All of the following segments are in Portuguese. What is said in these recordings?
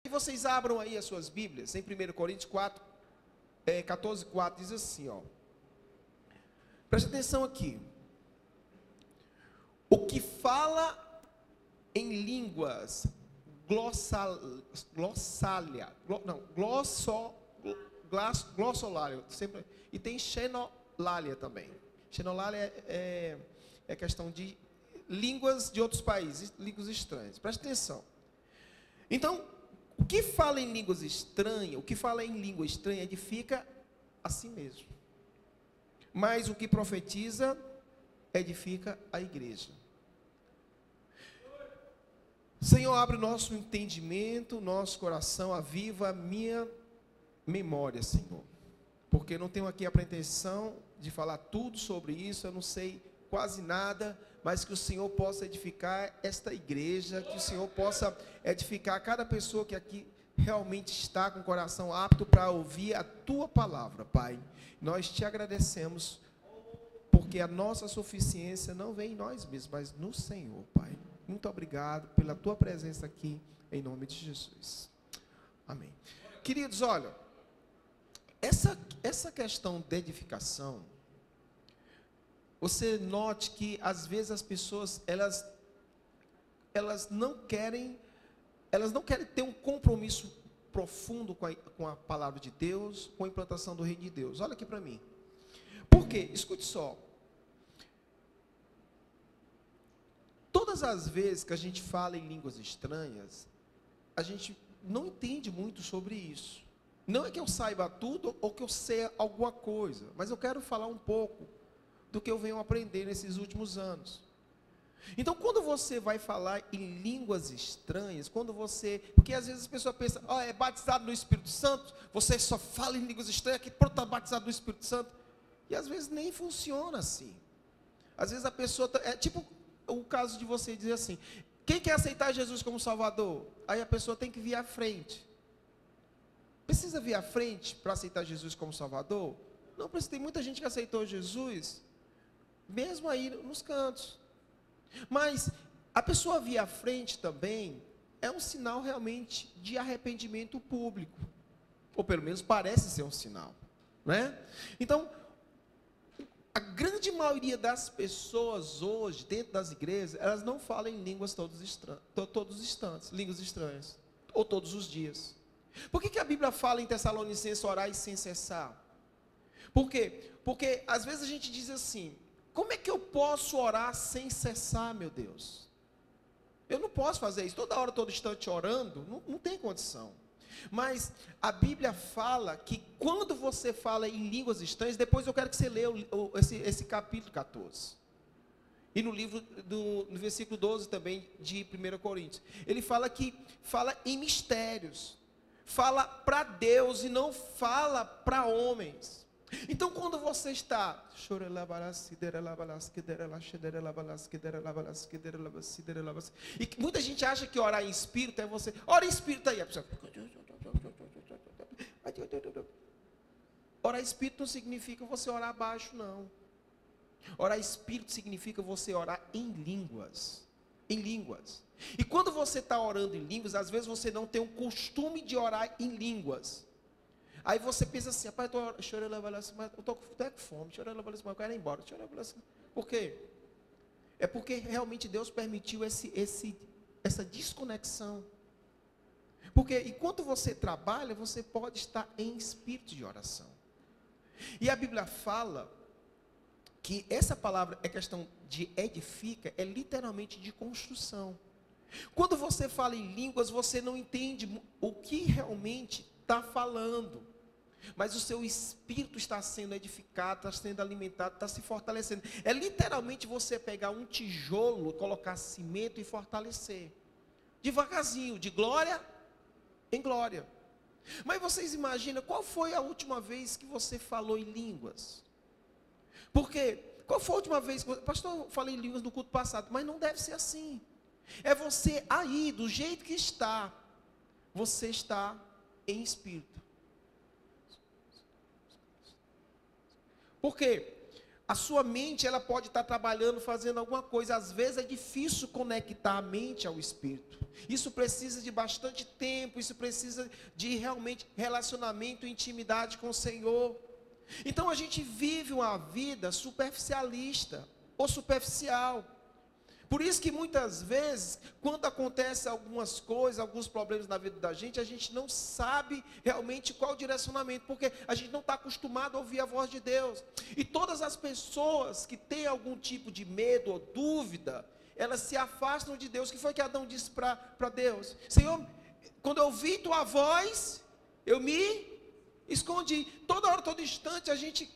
vocês abram aí as suas Bíblias, em 1 Coríntios 4, 14, 4, diz assim, ó. Preste atenção aqui. O que fala em línguas glossolalia, sempre, e tem xenolalia também. Xenolalia é questão de línguas de outros países, línguas estranhas. Preste atenção. Então, o que fala em línguas estranhas, o que fala em língua estranha edifica a si mesmo. Mas o que profetiza edifica a igreja. Senhor, abre o nosso entendimento, nosso coração, aviva a minha memória, Senhor. Porque eu não tenho aqui a pretensão de falar tudo sobre isso, eu não sei quase nada, mas que o Senhor possa edificar esta igreja, que o Senhor possa edificar cada pessoa que aqui realmente está com o coração apto para ouvir a Tua palavra, Pai. Nós te agradecemos, porque a nossa suficiência não vem em nós mesmos, mas no Senhor, Pai. Muito obrigado pela Tua presença aqui, em nome de Jesus. Amém. Queridos, olha, essa questão de edificação, você note que às vezes as pessoas, elas não querem ter um compromisso profundo com a palavra de Deus, com a implantação do reino de Deus. Olha aqui para mim. Por quê? Escute só. Todas as vezes que a gente fala em línguas estranhas, a gente não entende muito sobre isso. Não é que eu saiba tudo ou que eu sei alguma coisa, mas eu quero falar um pouco do que eu venho aprender nesses últimos anos. Então, quando você vai falar em línguas estranhas, porque às vezes as pessoas pensam, é batizado no Espírito Santo, você só fala em línguas estranhas, que pronto, está batizado no Espírito Santo. E às vezes nem funciona assim. Às vezes a pessoa, é tipo o caso de você dizer assim, quem quer aceitar Jesus como Salvador? Aí a pessoa tem que vir à frente. Precisa vir à frente para aceitar Jesus como Salvador? Não, porque tem muita gente que aceitou Jesus, mesmo aí nos cantos. Mas a pessoa vir à frente também é um sinal realmente de arrependimento público. Ou pelo menos parece ser um sinal, né? Então, a grande maioria das pessoas hoje, dentro das igrejas, elas não falam em línguas todos os instantes, línguas estranhas, ou todos os dias. Por que a Bíblia fala em Tessalonicenses orar sem cessar? Por quê? Porque às vezes a gente diz assim, como é que eu posso orar sem cessar, meu Deus? Eu não posso fazer isso, toda hora, todo instante orando, não tem condição. Mas a Bíblia fala que quando você fala em línguas estranhas, depois eu quero que você leia esse capítulo 14. E no no versículo 12 também de 1 Coríntios. Ele fala em mistérios. Fala para Deus e não fala para homens. Então quando você está e muita gente acha que orar em espírito é você, ora em espírito aí, a pessoa, orar em espírito não significa você orar baixo, não. Orar em espírito significa você orar em línguas. Em línguas. E quando você está orando em línguas, às vezes você não tem o costume de orar em línguas. Aí você pensa assim, rapaz, eu estou com fome, eu quero ir embora. Por quê? É porque realmente Deus permitiu essa desconexão. Porque enquanto você trabalha, você pode estar em espírito de oração. E a Bíblia fala que essa palavra é questão de edifica, é literalmente de construção. Quando você fala em línguas, você não entende o que realmente está falando, mas o seu espírito está sendo edificado, está sendo alimentado, está se fortalecendo. É literalmente você pegar um tijolo, colocar cimento e fortalecer, devagarzinho, de glória em glória. Mas vocês imaginam, qual foi a última vez que você falou em línguas? Porque, qual foi a última vez que pastor, eu falei em línguas no culto passado, mas não deve ser assim. É você aí, do jeito que está, você está em espírito. Por quê? a sua mente, ela pode estar trabalhando, fazendo alguma coisa. Às vezes é difícil conectar a mente ao Espírito. Isso precisa de bastante tempo, isso precisa de realmente relacionamento e intimidade com o Senhor. Então a gente vive uma vida superficialista ou superficial. Por isso que muitas vezes, quando acontecem algumas coisas, alguns problemas na vida da gente, a gente não sabe realmente qual o direcionamento, porque a gente não está acostumado a ouvir a voz de Deus. E todas as pessoas que têm algum tipo de medo ou dúvida, elas se afastam de Deus. O que foi que Adão disse para Deus? Senhor, quando eu ouvi tua voz, eu me escondi. Toda hora, todo instante, a gente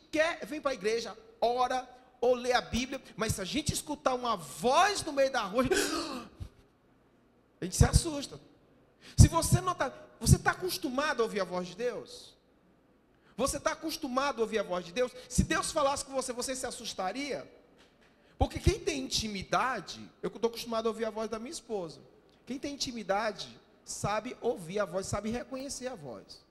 vem para a igreja, ora, ou ler a Bíblia, mas se a gente escutar uma voz no meio da rua, a gente se assusta. Se você não está, você está acostumado a ouvir a voz de Deus? Você está acostumado a ouvir a voz de Deus? Se Deus falasse com você, você se assustaria? Porque quem tem intimidade, eu estou acostumado a ouvir a voz da minha esposa. Quem tem intimidade, sabe ouvir a voz, sabe reconhecer a voz.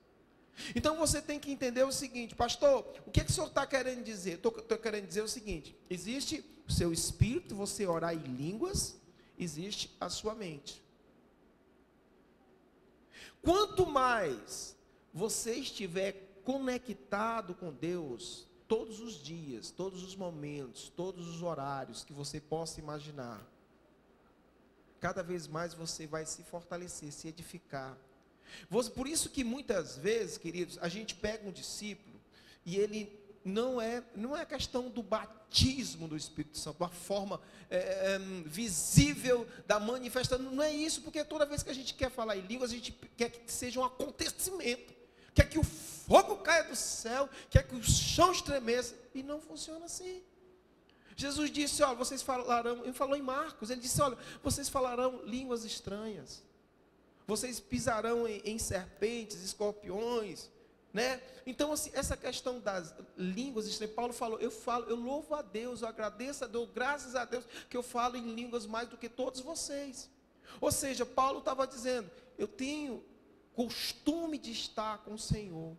Então você tem que entender o seguinte: pastor, o que o senhor está querendo dizer? Estou querendo dizer o seguinte: existe o seu espírito, você orar em línguas, existe a sua mente. Quanto mais você estiver conectado com Deus, todos os dias, todos os momentos, todos os horários que você possa imaginar, cada vez mais você vai se fortalecer, se edificar. Por isso que muitas vezes, queridos, a gente pega um discípulo e ele não é questão do batismo do Espírito Santo, uma forma visível da manifestação, não é isso, porque toda vez que a gente quer falar em línguas, a gente quer que seja um acontecimento, quer que o fogo caia do céu, quer que o chão estremeça, e não funciona assim. Jesus disse, olha, vocês falarão, ele falou em Marcos, ele disse, olha, vocês falarão línguas estranhas, vocês pisarão em serpentes, escorpiões, né? Então, assim, essa questão das línguas estranhas, Paulo falou, eu louvo a Deus, eu agradeço a Deus, graças a Deus, que eu falo em línguas mais do que todos vocês. Ou seja, Paulo estava dizendo, eu tenho costume de estar com o Senhor,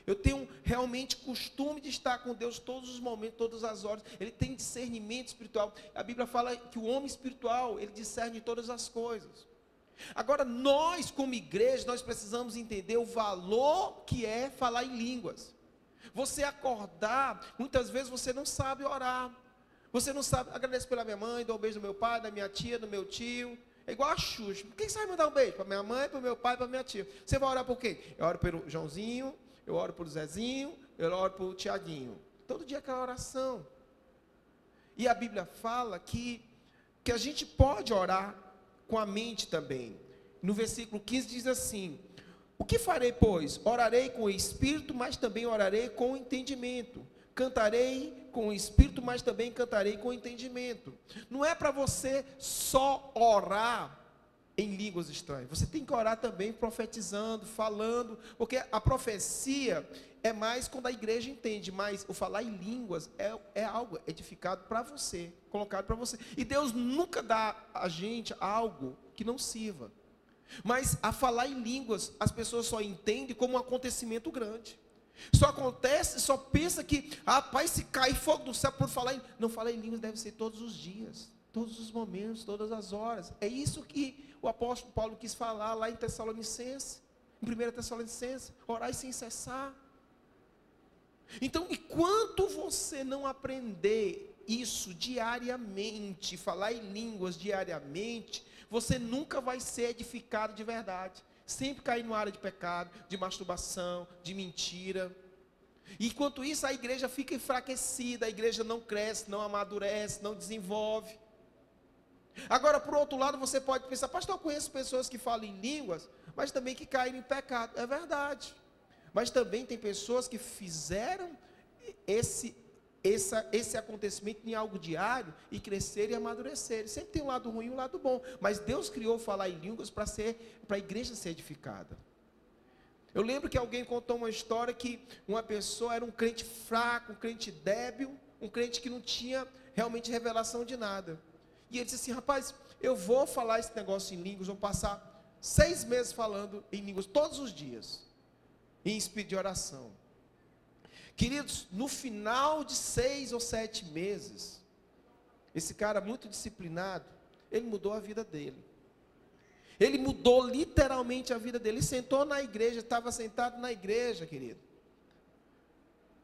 eu tenho realmente costume de estar com Deus todos os momentos, todas as horas. Ele tem discernimento espiritual. A Bíblia fala que o homem espiritual, ele discerne todas as coisas. Agora, nós como igreja, nós precisamos entender o valor que é falar em línguas. Você acordar, muitas vezes você não sabe orar, você não sabe, agradeço pela minha mãe, dou um beijo no meu pai, da minha tia, do meu tio, é igual a Xuxa. Quem sabe mandar um beijo? Para minha mãe, para meu pai, para minha tia. Você vai orar por quê? Eu oro pelo Joãozinho, eu oro pelo Zezinho, eu oro pelo Tiaguinho. Todo dia aquela oração. E a Bíblia fala que a gente pode orar com a mente também. No versículo 15 diz assim, o que farei, pois? Orarei com o Espírito, mas também orarei com o entendimento. Cantarei com o Espírito, mas também cantarei com o entendimento. Não é para você só orar em línguas estranhas. Você tem que orar também profetizando, falando, porque a profecia é mais quando a igreja entende, mas o falar em línguas é algo edificado para você, colocado para você. E Deus nunca dá a gente algo que não sirva. Mas a falar em línguas, as pessoas só entendem como um acontecimento grande. Só acontece, só pensa que, rapaz, se cair fogo do céu por falar em... Não, falar em línguas deve ser todos os dias, todos os momentos, todas as horas. É isso que o apóstolo Paulo quis falar lá em Tessalonicenses, em 1 Tessalonicenses, orai sem cessar. Então, enquanto você não aprender isso diariamente, falar em línguas diariamente, você nunca vai ser edificado de verdade. Sempre cair numa área de pecado, de masturbação, de mentira. E enquanto isso, a igreja fica enfraquecida, a igreja não cresce, não amadurece, não desenvolve. Agora, por outro lado, você pode pensar, pastor, eu conheço pessoas que falam em línguas, mas também que caem em pecado. É verdade. Mas também tem pessoas que fizeram esse acontecimento em algo diário e crescer e amadurecer. Sempre tem um lado ruim e um lado bom, mas Deus criou falar em línguas para a igreja ser edificada. Eu lembro que alguém contou uma história que uma pessoa era um crente fraco, um crente débil, um crente que não tinha realmente revelação de nada. E ele disse assim, rapaz, eu vou falar esse negócio em línguas, vou passar 6 meses falando em línguas todos os dias, em espírito de oração. Queridos, no final de 6 ou 7 meses, esse cara muito disciplinado, ele mudou a vida dele. Ele mudou literalmente a vida dele. Ele sentou na igreja, estava sentado na igreja, querido.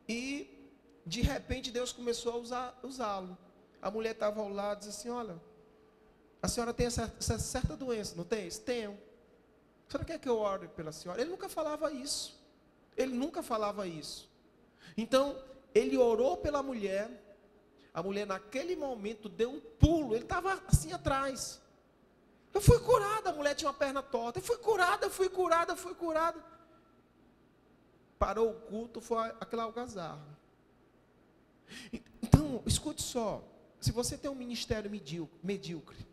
E, de repente, Deus começou a usá-lo. A mulher estava ao lado e disse assim, olha, a senhora tem essa certa doença, não tem? Tenho. A senhora quer que eu ore pela senhora? Ele nunca falava isso. Ele nunca falava isso. Então, ele orou pela mulher. A mulher, naquele momento, deu um pulo. Ele estava assim atrás. Eu fui curada. A mulher tinha uma perna torta. Eu fui curada. Parou o culto, foi aquela algazarra. Então, escute só. Se você tem um ministério medíocre,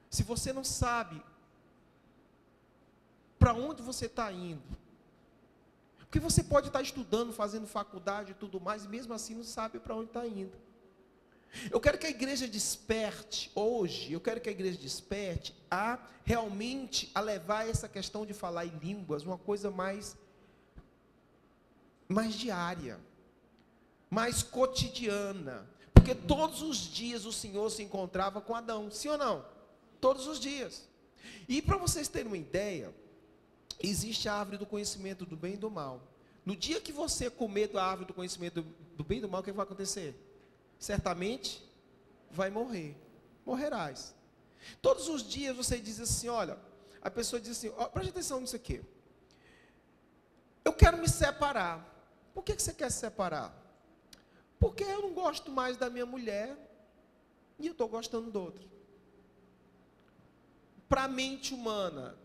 se você não sabe para onde você está indo, porque você pode estar estudando, fazendo faculdade e tudo mais, e mesmo assim não sabe para onde está indo. Eu quero que a igreja desperte hoje, realmente a levar essa questão de falar em línguas, uma coisa mais diária, mais cotidiana. Porque todos os dias o Senhor se encontrava com Adão, sim ou não? Todos os dias. E para vocês terem uma ideia, existe a árvore do conhecimento do bem e do mal. No dia que você comer da árvore do conhecimento do bem e do mal, o que vai acontecer? Certamente vai morrer. Morrerás. Todos os dias você diz assim, olha, a pessoa diz assim, preste atenção nisso aqui. Eu quero me separar. Por que você quer se separar? Porque eu não gosto mais da minha mulher e eu estou gostando do outro. Para a mente humana,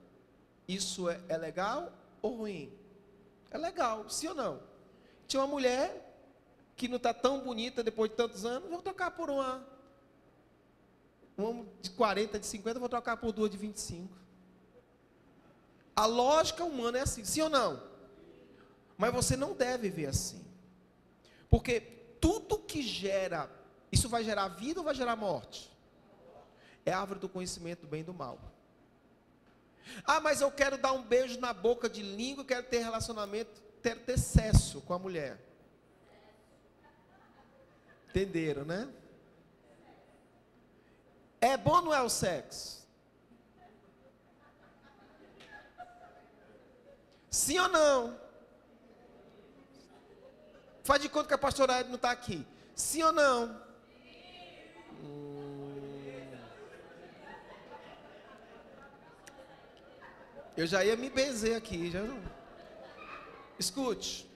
isso é legal ou ruim? É legal, sim ou não? Tinha uma mulher que não está tão bonita depois de tantos anos, vou trocar por uma de 40, de 50, vou trocar por duas de 25. A lógica humana é assim, sim ou não? Mas você não deve ver assim. Porque tudo que gera, isso vai gerar vida ou vai gerar morte? É a árvore do conhecimento do bem e do mal. Ah, mas eu quero dar um beijo na boca de língua, quero ter relacionamento, quero ter sexo com a mulher. Entenderam, né? É bom ou não é o sexo? Sim ou não? Faz de conta que a pastora Ed não está aqui. Sim ou não? Eu já ia me benzer aqui, já não. Escute.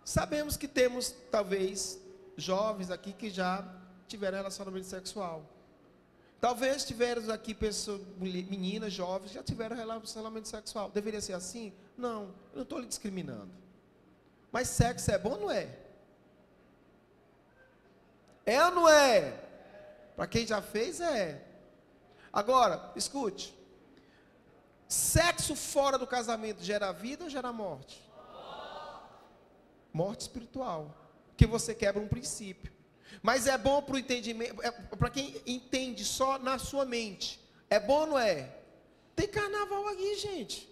Sabemos que temos, talvez, jovens aqui que já tiveram relacionamento sexual. Talvez tiveram aqui pessoas, meninas, jovens, já tiveram relacionamento sexual. Deveria ser assim? Não, eu não estou lhe discriminando. Mas sexo é bom ou não é? É ou não é? Para quem já fez, é. Agora, escute. Sexo fora do casamento gera vida ou gera morte? Morte espiritual. Porque você quebra um princípio. Mas é bom para o entendimento, para quem entende só na sua mente. É bom ou não é? Tem carnaval aqui, gente.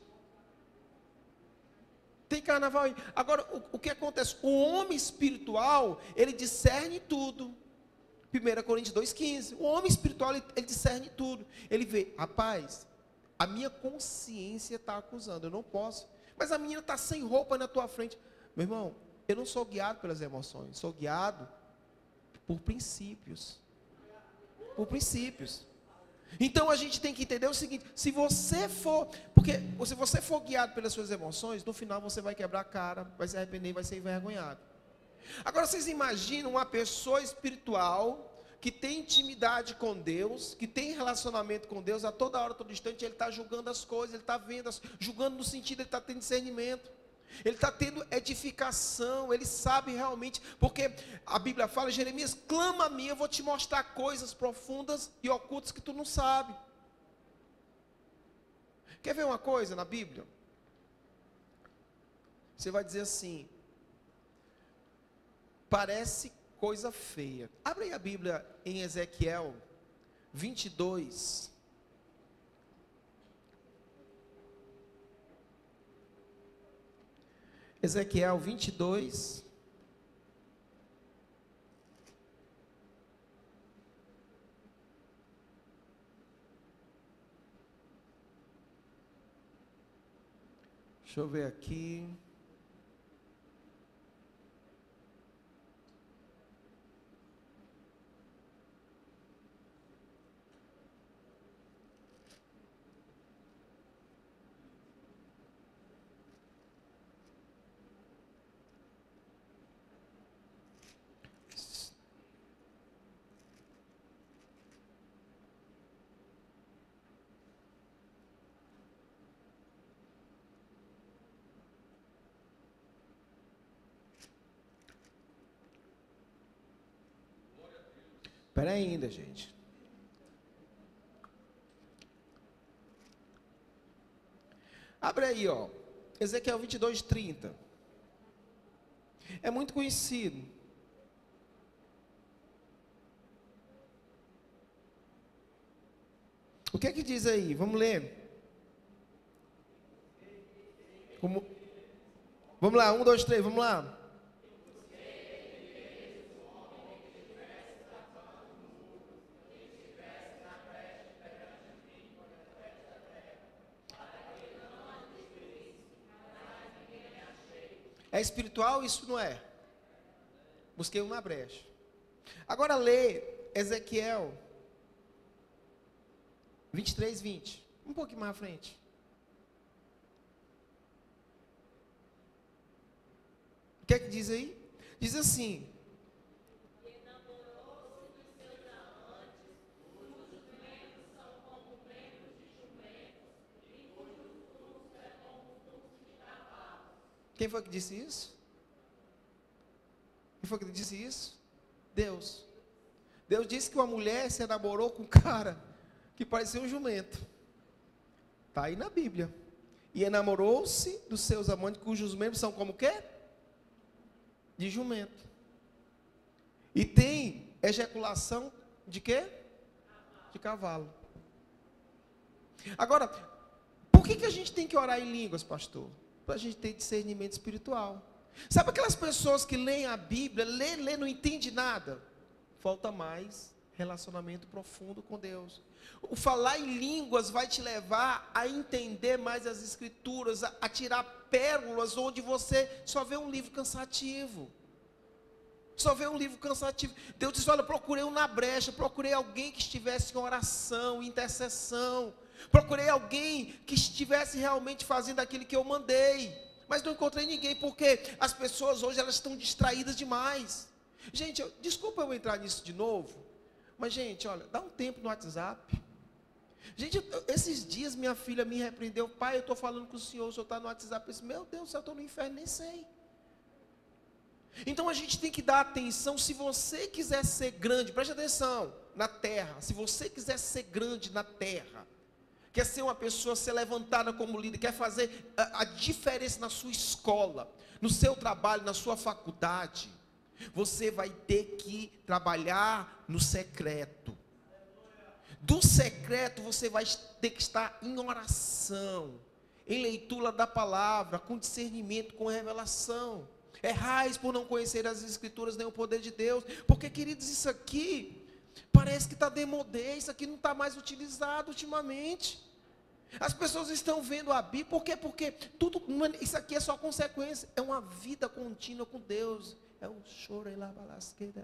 Tem carnaval aí. Agora, o que acontece? O homem espiritual, ele discerne tudo. 1 Coríntios 2,15. O homem espiritual, ele discerne tudo. Ele vê, rapaz, a minha consciência está acusando, eu não posso. Mas a menina está sem roupa na tua frente. Meu irmão, eu não sou guiado pelas emoções, sou guiado por princípios. Por princípios. Então a gente tem que entender o seguinte, se você for guiado pelas suas emoções, no final você vai quebrar a cara, vai se arrepender, vai ser envergonhado. Agora vocês imaginam uma pessoa espiritual, que tem intimidade com Deus, que tem relacionamento com Deus, a toda hora, todo instante, ele está julgando as coisas, ele está vendo, julgando no sentido, ele está tendo discernimento, ele está tendo edificação, ele sabe realmente, porque a Bíblia fala, Jeremias, clama a mim, eu vou te mostrar coisas profundas e ocultas que tu não sabe. Quer ver uma coisa na Bíblia? Você vai dizer assim, parece coisa feia. Abre aí a Bíblia em Ezequiel 22. Ezequiel 22. Deixa eu ver aqui. Espera ainda, gente. Abre aí, ó. Ezequiel 22:30. É muito conhecido. O que é que diz aí? Vamos ler. Vamos lá, 1, 2, 3, vamos lá. É espiritual? Isso não é. Busquei uma brecha. Agora lê Ezequiel 23:20. Um pouquinho mais à frente. O que é que diz aí? Diz assim: quem foi que disse isso? Quem foi que disse isso? Deus. Deus disse que uma mulher se namorou com um cara que parecia um jumento. Está aí na Bíblia. E enamorou-se dos seus amantes, cujos membros são como o quê? De jumento. E tem ejaculação de quê? De cavalo. Agora, por que a gente tem que orar em línguas, pastor? Para a gente ter discernimento espiritual. Sabe aquelas pessoas que leem a Bíblia, lê, não entende nada? Falta mais relacionamento profundo com Deus. O falar em línguas vai te levar a entender mais as Escrituras, a tirar pérolas onde você só vê um livro cansativo. Só vê um livro cansativo. Deus diz: olha, procurei um na brecha, procurei alguém que estivesse em oração, intercessão. Procurei alguém que estivesse realmente fazendo aquilo que eu mandei. Mas não encontrei ninguém, porque as pessoas hoje elas estão distraídas demais. Gente, desculpa eu entrar nisso de novo, mas gente, olha, dá um tempo no WhatsApp. Gente, esses dias minha filha me repreendeu: pai, eu estou falando com o senhor está no WhatsApp. Eu disse: meu Deus, eu estou no inferno, nem sei. Então a gente tem que dar atenção. Se você quiser ser grande, preste atenção, na terra, se você quiser ser grande na terra, quer ser uma pessoa, ser levantada como líder, quer fazer a diferença na sua escola, no seu trabalho, na sua faculdade, você vai ter que trabalhar no secreto. Do secreto você vai ter que estar em oração, em leitura da palavra, com discernimento, com revelação. Errais por não conhecer as Escrituras nem o poder de Deus. Porque, queridos, isso aqui parece que está demodé, isso aqui não está mais utilizado ultimamente. As pessoas estão vendo a Bíblia, por quê? Porque tudo, isso aqui é só consequência, é uma vida contínua com Deus. É um choro lá balasqueta,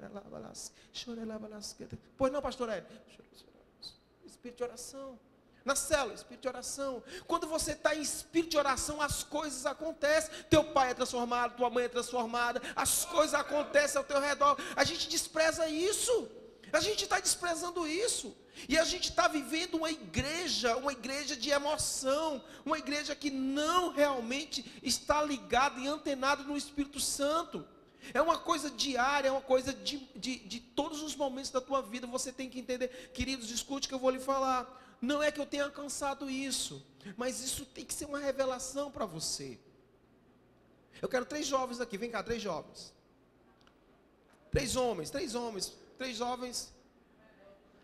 pois não, pastor Hélio? Espírito de oração. Na célula, espírito de oração. Quando você está em espírito de oração, as coisas acontecem. Teu pai é transformado, tua mãe é transformada, as coisas acontecem ao teu redor. A gente despreza isso. A gente está desprezando isso. E a gente está vivendo uma igreja de emoção, uma igreja que não realmente está ligada e antenada no Espírito Santo. É uma coisa diária, é uma coisa de todos os momentos da tua vida. Você tem que entender. Queridos, escute que eu vou lhe falar. Não é que eu tenha alcançado isso, mas isso tem que ser uma revelação para você. Eu quero 3 jovens aqui, vem cá, 3 jovens. 3 homens, 3 homens, 3 jovens.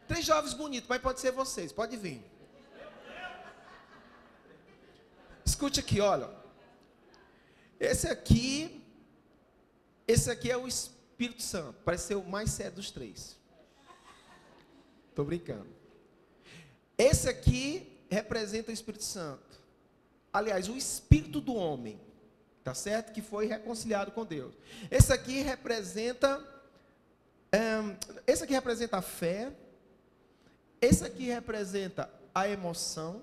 3 jovens bonitos, mas pode ser vocês, pode vir. Escute aqui, olha. Esse aqui é o Espírito Santo, parece ser o mais sério dos 3. Estou brincando. Esse aqui representa o Espírito Santo. aliás, o espírito do homem, tá certo? Que foi reconciliado com Deus. Esse aqui representa a fé. Esse aqui representa a emoção,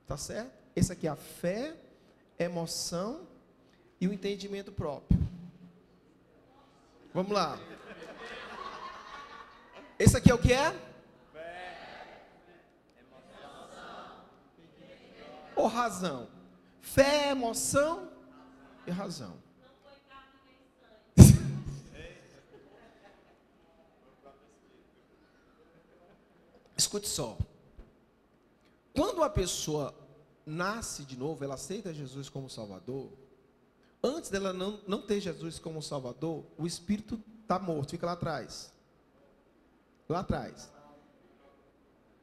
tá certo? Esse aqui é a fé, emoção e o entendimento próprio. Vamos lá. Esse aqui é o que é? Ou razão? Fé, emoção e razão. Escute só. Quando a pessoa nasce de novo, ela aceita Jesus como Salvador. Antes dela não ter Jesus como Salvador, o espírito está morto, fica lá atrás. Lá atrás.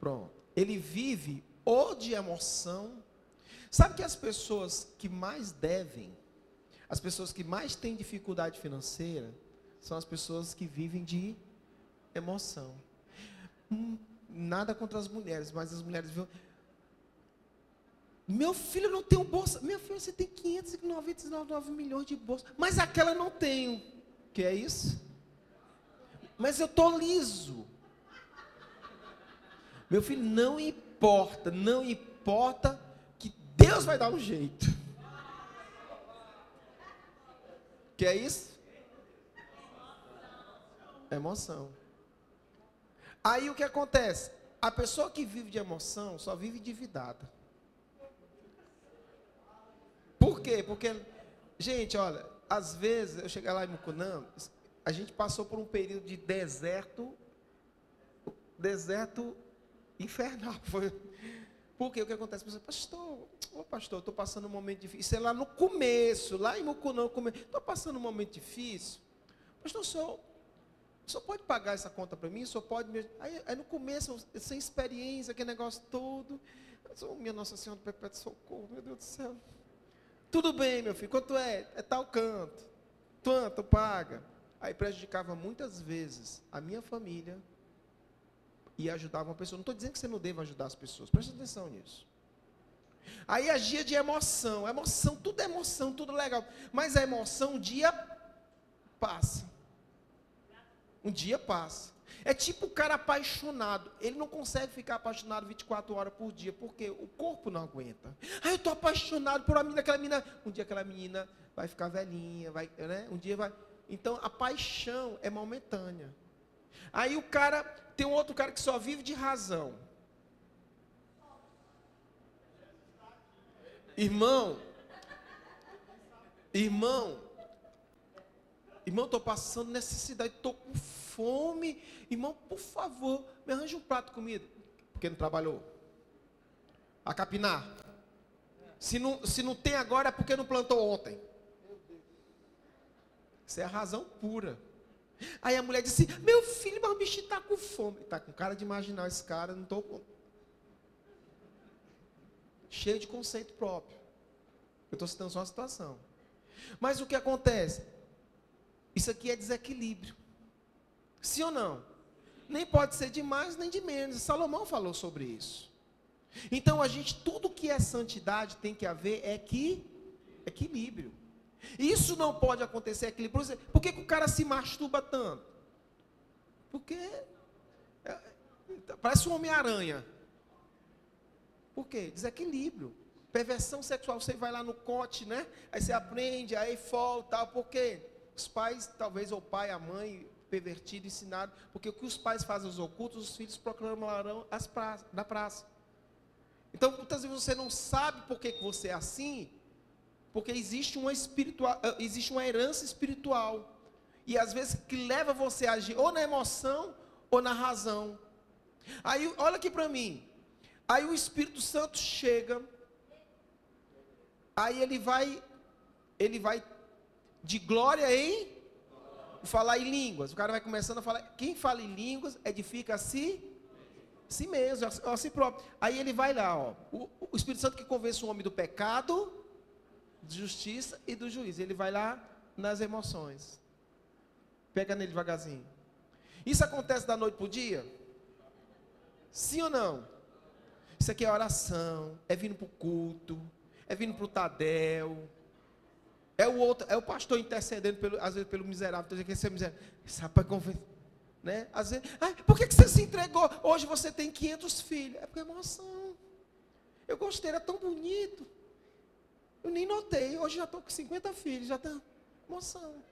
Pronto. Ele vive ou de emoção. Sabe que as pessoas que mais devem, as pessoas que mais têm dificuldade financeira, são as pessoas que vivem de emoção. Nada contra as mulheres, mas as mulheres vivem... Meu filho não tem um bolsa. Meu filho, você tem 599 milhões de bolsa. Mas aquela não tenho. Que é isso? Mas eu estou liso. Meu filho, não importa que Deus vai dar um jeito. Que é isso? Emoção. Aí o que acontece? A pessoa que vive de emoção só vive endividada. Por quê? Porque, gente, olha, às vezes eu cheguei lá em Mucunã, a gente passou por um período de deserto infernal. Porque o que acontece? Você, pastor, eu estou passando um momento difícil. Isso é lá no começo, lá em Mucunã, estou passando um momento difícil. Pastor, o senhor pode pagar essa conta para mim? O senhor pode me... Aí no começo, sem experiência, aquele negócio todo. Minha Nossa Senhora do Perpétuo Socorro, meu Deus do céu. Tudo bem, meu filho, quanto é? É tal canto. Tanto, paga. Aí prejudicava muitas vezes a minha família e ajudava uma pessoa. Não estou dizendo que você não deva ajudar as pessoas, presta atenção nisso. Aí agia de emoção, tudo legal. Mas a emoção, um dia passa. Um dia passa. É tipo o cara apaixonado. Ele não consegue ficar apaixonado 24 horas por dia, porque o corpo não aguenta. Eu estou apaixonado por uma menina, aquela menina. Um dia aquela menina vai ficar velhinha, né? Um dia vai. Então a paixão é momentânea. Aí o cara, tem um outro cara que só vive de razão. Irmão, estou passando necessidade, estou com fome. Irmão, por favor, me arranje um prato de comida. Porque não trabalhou. A capinar. Se não tem agora, é porque não plantou ontem. Isso é a razão pura. Aí a mulher disse, meu filho, mas o bicho está com fome. Está com cara de imaginar esse cara, não estou com... Cheio de conceito próprio. Eu estou citando só uma situação. Mas o que acontece? Isso aqui é desequilíbrio. Sim ou não? Nem pode ser de mais, nem de menos. Salomão falou sobre isso. Então, tudo que é santidade tem que haver equilíbrio. Isso não pode acontecer equilíbrio. Por que o cara se masturba tanto? Porque parece um Homem-Aranha. Por quê? Desequilíbrio. Perversão sexual, você vai lá no cote, né? Aí você aprende, aí volta, tal. Por quê? Os pais, talvez o pai, a mãe, pervertido, ensinado. Porque o que os pais fazem aos ocultos, os filhos proclamarão na praça. Então, muitas vezes você não sabe por que você é assim, porque existe uma herança espiritual. E às vezes que leva você a agir ou na emoção ou na razão. Aí, olha aqui para mim. Aí o Espírito Santo chega. Aí ele vai de glória em falar em línguas. O cara vai começando a falar. Quem fala em línguas edifica a si mesmo, a si próprio. Aí ele vai lá, ó. O Espírito Santo que convence o homem do pecado, de justiça e do juízo. Ele vai lá nas emoções. Pega nele devagarzinho. Isso acontece da noite para o dia? Sim ou não? Isso aqui é oração, é vindo para o culto, é vindo para o Tadel. É o outro, é o pastor intercedendo, às vezes, pelo miserável. Então, que esse é miserável. Sabe para convencer, né? Às vezes, por que você se entregou? Hoje você tem 500 filhos. É porque é emoção. Eu gostei, era tão bonito. Eu nem notei. Hoje já estou com 50 filhos, já está emoção.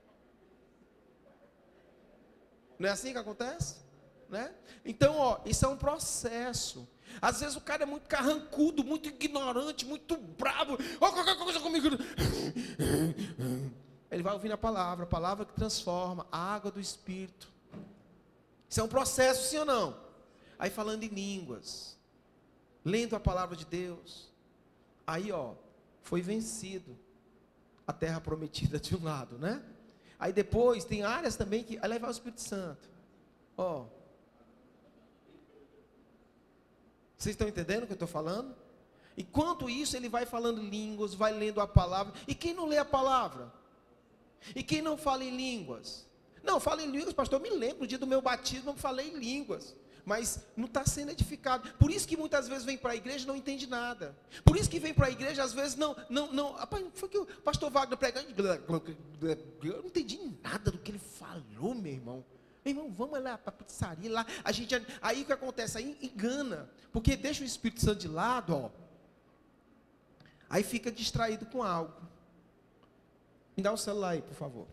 Não é assim que acontece? Né? Então, isso é um processo. Às vezes o cara é muito carrancudo, muito ignorante, muito bravo. Qualquer coisa comigo. Ele vai ouvindo a palavra que transforma, a água do Espírito. Isso é um processo, sim ou não? Aí falando em línguas, lendo a palavra de Deus. Aí, foi vencido a terra prometida de um lado, né? Aí depois tem áreas também que aí vai o Espírito Santo. Vocês estão entendendo o que eu estou falando? Enquanto isso, ele vai falando línguas, vai lendo a palavra. E quem não lê a palavra? E quem não fala em línguas? Não, fala em línguas, pastor, eu me lembro, no dia do meu batismo, eu falei em línguas. Mas não está sendo edificado. Por isso que muitas vezes vem para a igreja e não entende nada. Por isso que vem para a igreja, às vezes, não. Rapaz, foi que o pastor Wagner pregando. Eu não entendi nada do que ele falou, meu irmão. Meu irmão, vamos lá para a pizzaria, lá. Aí o que acontece? Aí engana. Porque deixa o Espírito Santo de lado, Aí fica distraído com algo. Me dá o celular aí, por favor.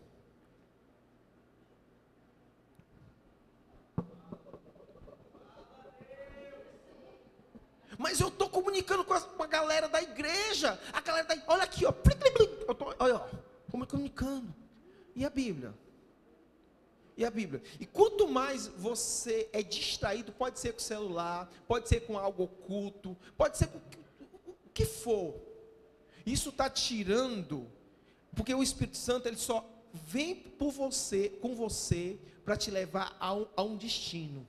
Mas eu estou comunicando com a galera da igreja. A galera da igreja. Olha aqui, olha, comunicando. E a Bíblia? E a Bíblia? E quanto mais você é distraído, pode ser com o celular, pode ser com algo oculto, pode ser com o que for. Isso está tirando, porque o Espírito Santo, ele só vem com você, para te levar a um destino,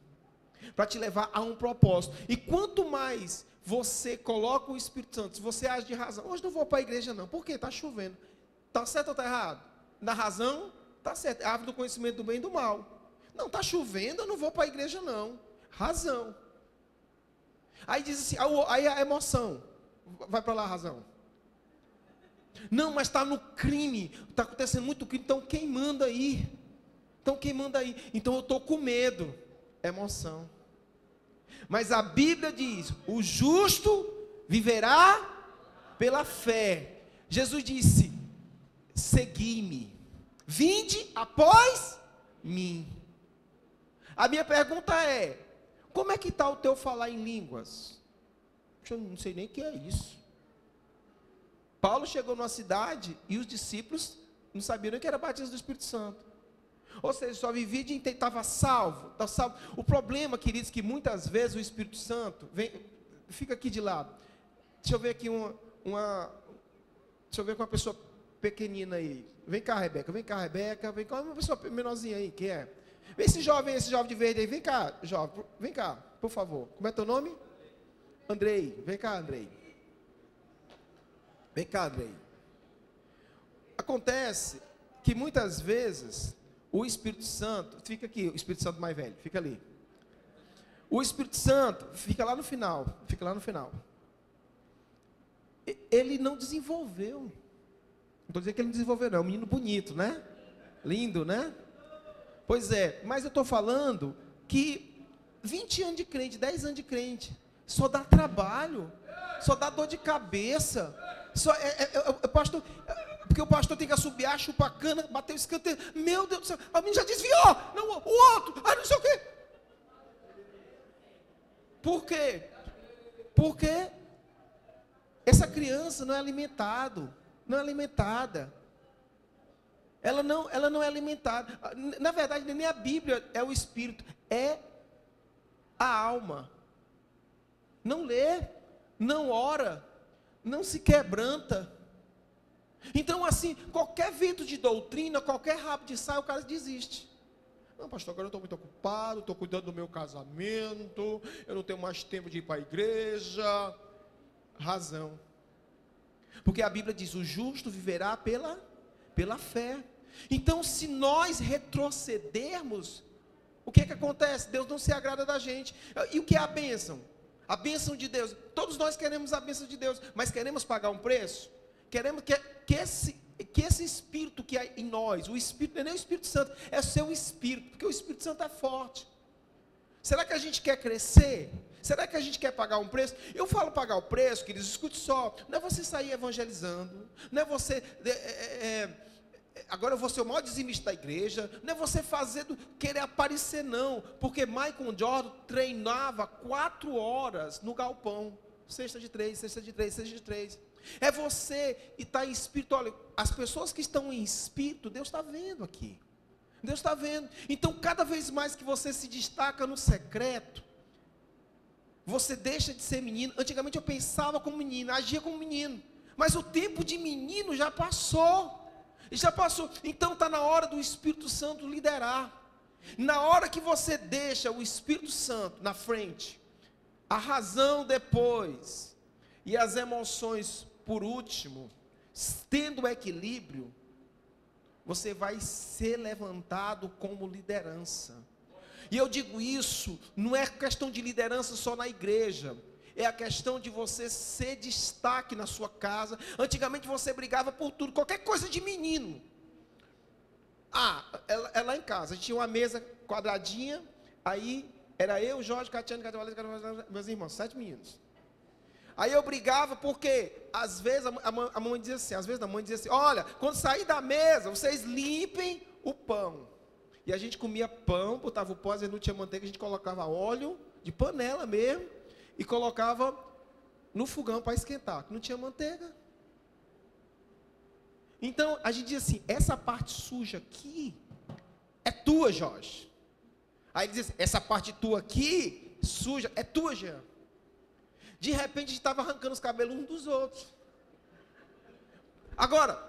para te levar a um propósito. E quanto mais você coloca o Espírito Santo, se você age de razão, hoje não vou para a igreja não, por quê? Está chovendo. Está certo ou está errado? Na razão, está certo, é a árvore do conhecimento do bem e do mal. Não, está chovendo, eu não vou para a igreja não. Razão. Aí diz assim, aí a emoção, vai para lá a razão. Não, mas está no crime, está acontecendo muito crime, então quem manda aí? Então eu estou com medo, emoção. Mas a Bíblia diz, o justo viverá pela fé. Jesus disse, segui-me, vinde após mim. A minha pergunta é, como é que está o teu falar em línguas? Eu não sei nem o que é isso. Paulo chegou numa cidade e os discípulos não sabiam nem que era batismo do Espírito Santo. Ou seja, só vivia de estava salvo. O problema, queridos, que muitas vezes o Espírito Santo fica aqui de lado. Deixa eu ver aqui deixa eu ver com uma pessoa pequenina aí. Vem cá, Rebeca. Vem cá, uma pessoa menorzinha aí, quem é? Esse jovem de verde aí, vem cá, jovem, vem cá, por favor. Como é teu nome? Andrei. Vem cá, Andrei. Vem cá, Andrei. Acontece que muitas vezes o Espírito Santo, fica aqui, o Espírito Santo mais velho, fica ali. O Espírito Santo fica lá no final, Ele não desenvolveu. Não estou dizendo que ele não desenvolveu, não. É um menino bonito, né? Lindo, né? Pois é, mas eu estou falando que 20 anos de crente, 10 anos de crente, só dá trabalho, só dá dor de cabeça. Pastor, porque o pastor tem que assobiar, chupar a cana, bater o escanteio. Meu Deus do céu, a menina já desviou. Não, o outro, não sei o quê. Por quê? Porque essa criança não é alimentada. Ela não é alimentada. Na verdade, nem a Bíblia é o espírito, é a alma. Não lê, não ora, não se quebranta. Então, assim, qualquer vento de doutrina, qualquer rabo de saia, o cara desiste. Não, pastor, agora eu estou muito ocupado, estou cuidando do meu casamento, eu não tenho mais tempo de ir para a igreja. Razão. Porque a Bíblia diz, o justo viverá pela fé. Então, se nós retrocedermos, o que é que acontece? Deus não se agrada da gente. E o que é a bênção? A bênção de Deus. Todos nós queremos a bênção de Deus, mas queremos pagar um preço? Queremos que esse Espírito que há em nós, o Espírito não é nem o Espírito Santo, é o seu Espírito, porque o Espírito Santo é forte. Será que a gente quer crescer? Será que a gente quer pagar um preço? Eu falo pagar o preço, queridos, escute só, não é você sair evangelizando, não é você, agora eu vou ser o maior dizimista da igreja, não é você querer aparecer não, porque Michael Jordan treinava 4 horas no galpão, sexta de 3, sexta de 3, sexta de 3, é você e está em espírito. Olha, as pessoas que estão em espírito, Deus está vendo aqui, Deus está vendo. Então cada vez mais que você se destaca no secreto, você deixa de ser menino. Antigamente eu pensava como menino, agia como menino, mas o tempo de menino já passou. Então está na hora do Espírito Santo liderar. Na hora que você deixa o Espírito Santo na frente, a razão depois e as emoções por último, tendo equilíbrio, você vai ser levantado como liderança. E eu digo isso, não é questão de liderança só na igreja, é a questão de você ser destaque na sua casa. Antigamente você brigava por tudo, qualquer coisa de menino. É lá em casa, a gente tinha uma mesa quadradinha, aí era eu, Jorge, Catiane, meus irmãos, 7 meninos. Aí eu brigava porque, às vezes, a mãe dizia assim, olha, quando sair da mesa, vocês limpem o pão. E a gente comia pão, botava o pão, às vezes não tinha manteiga, a gente colocava óleo, de panela mesmo, e colocava no fogão para esquentar, que não tinha manteiga. Então, a gente dizia assim, essa parte suja aqui, é tua, Jorge. Aí ele dizia assim, essa parte tua aqui, suja, é tua, Jean. De repente, a gente estava arrancando os cabelos uns dos outros. Agora,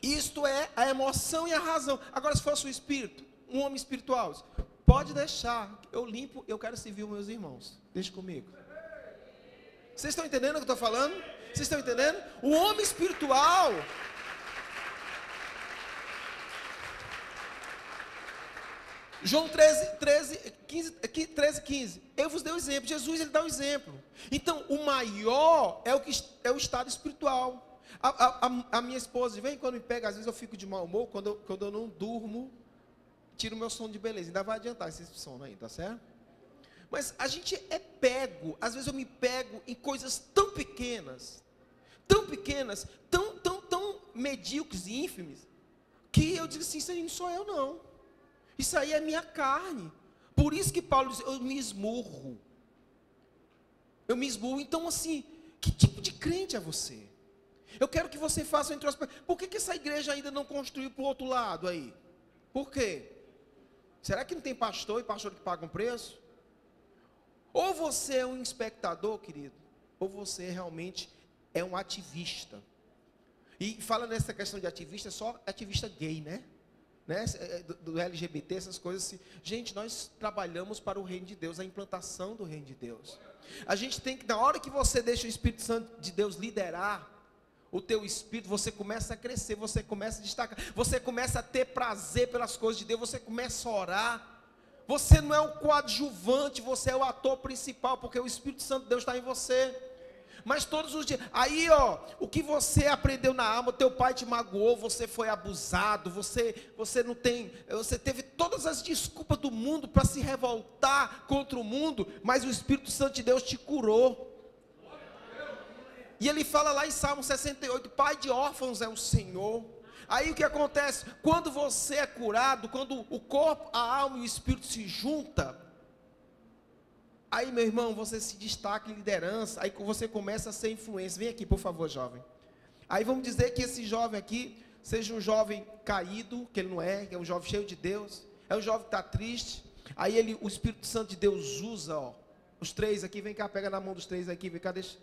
isto é a emoção e a razão. Agora, se fosse o espírito, um homem espiritual, pode deixar, eu limpo, eu quero servir os meus irmãos. Deixa comigo. Vocês estão entendendo o que eu estou falando? Vocês estão entendendo? O homem espiritual... João 13, 15. Eu vos dei o exemplo. Jesus, ele dá o exemplo. Então, o maior é o estado espiritual. A minha esposa, vem quando me pega, às vezes eu fico de mau humor, quando eu não durmo, tiro o meu sono de beleza. Ainda vai adiantar esse sono aí, tá certo? Mas a gente é pego, às vezes eu me pego em coisas tão pequenas, tão medíocres e ínfimes, que eu digo assim, isso aí não sou eu não. Isso aí é minha carne. Por isso que Paulo diz, eu me esmurro. Então assim, que tipo de crente é você? Eu quero que você faça uma introspecção. Por que essa igreja ainda não construiu para o outro lado aí? Por quê? Será que não tem pastor e pastor que pagam preço? Ou você é um espectador, querido, ou você realmente é um ativista. E fala nessa questão de ativista, só ativista gay, né? Do LGBT, essas coisas assim. Gente, nós trabalhamos para o reino de Deus, a implantação do reino de Deus. A gente tem que, na hora que você deixa o Espírito Santo de Deus liderar o teu espírito, você começa a crescer, você começa a destacar, você começa a ter prazer pelas coisas de Deus, você começa a orar. Você não é o coadjuvante, você é o ator principal, porque o Espírito Santo de Deus está em você. Mas todos os dias, aí o que você aprendeu na alma, teu pai te magoou, você foi abusado, você teve todas as desculpas do mundo para se revoltar contra o mundo, mas o Espírito Santo de Deus te curou. E ele fala lá em Salmo 68, pai de órfãos é o Senhor. Aí o que acontece? Quando você é curado, quando o corpo, a alma e o espírito se juntam, aí, meu irmão, você se destaca em liderança, aí você começa a ser influência. Vem aqui, por favor, jovem. Aí vamos dizer que esse jovem aqui seja um jovem caído, que ele não é, que é um jovem cheio de Deus, é um jovem que está triste. Aí o Espírito Santo de Deus usa, os 3 aqui, vem cá, pega na mão dos 3 aqui, vem cá, deixa,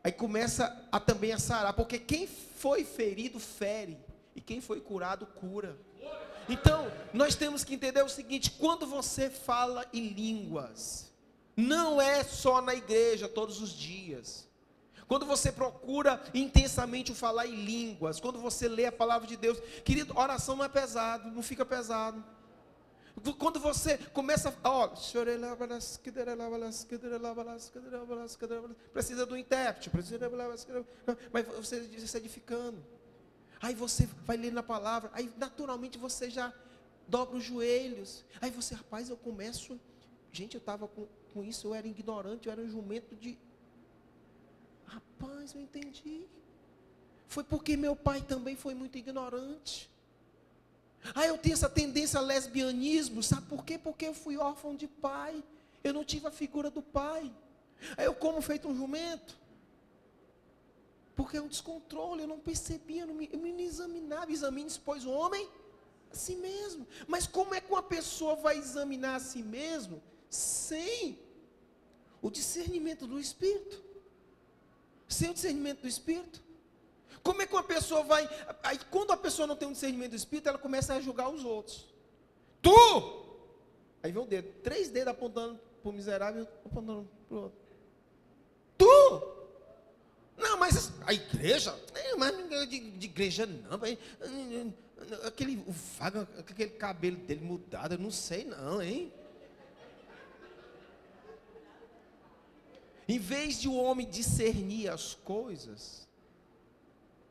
aí começa também a sarar, porque quem foi ferido, fere, e quem foi curado, cura. Então, nós temos que entender o seguinte, quando você fala em línguas, não é só na igreja, todos os dias. Quando você procura intensamente o falar em línguas, quando você lê a palavra de Deus, querido, oração não é pesado, não fica pesado. Quando você começa, ó, precisa do intérprete, mas você está edificando. Aí você vai lendo a palavra, aí naturalmente você já dobra os joelhos. Aí você, rapaz, eu começo. Gente, eu estava com isso, eu era ignorante, eu era um jumento de. Rapaz, eu entendi. Foi porque meu pai também foi muito ignorante. Aí eu tenho essa tendência ao lesbianismo, sabe por quê? Porque eu fui órfão de pai. Eu não tive a figura do pai. Aí eu como feito um jumento. Porque é um descontrole, eu não percebia, eu me examinava. Examine-se, pois, o homem a si mesmo. Mas como é que uma pessoa vai examinar a si mesmo sem o discernimento do Espírito? Sem o discernimento do Espírito? Como é que uma pessoa vai... Aí quando a pessoa não tem um discernimento do Espírito, ela começa a julgar os outros. Tu! Aí vem o dedo, 3 dedos apontando para o miserável, apontando para o outro. Tu! Não, mas a igreja, mas de igreja não, aquele cabelo dele mudado, eu não sei não, hein? Em vez de o homem discernir as coisas,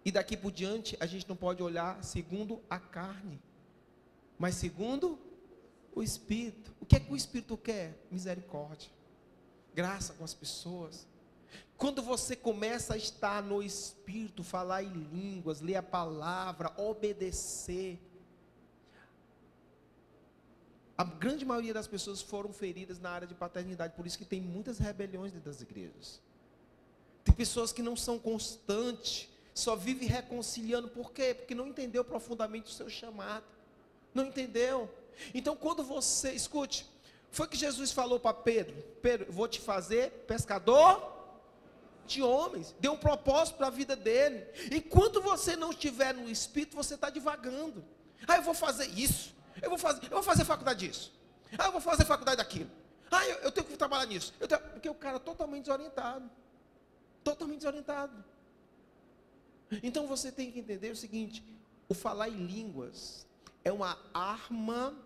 e daqui por diante a gente não pode olhar segundo a carne, mas segundo o Espírito. O que é que o Espírito quer? Misericórdia, graça com as pessoas. Quando você começa a estar no Espírito, falar em línguas, ler a palavra, obedecer, a grande maioria das pessoas foram feridas na área de paternidade, por isso que tem muitas rebeliões dentro das igrejas. Tem pessoas que não são constantes, só vivem reconciliando, por quê? Porque não entendeu profundamente o seu chamado, não entendeu. Então quando você, escute, foi que Jesus falou para Pedro, Pedro, vou te fazer pescador de homens, deu um propósito para a vida dele. Enquanto você não estiver no Espírito, você está divagando. Eu vou fazer isso, eu vou fazer faculdade disso, eu vou fazer faculdade daquilo, eu tenho que trabalhar nisso, porque o cara é totalmente desorientado, Então você tem que entender o seguinte: o falar em línguas é uma arma,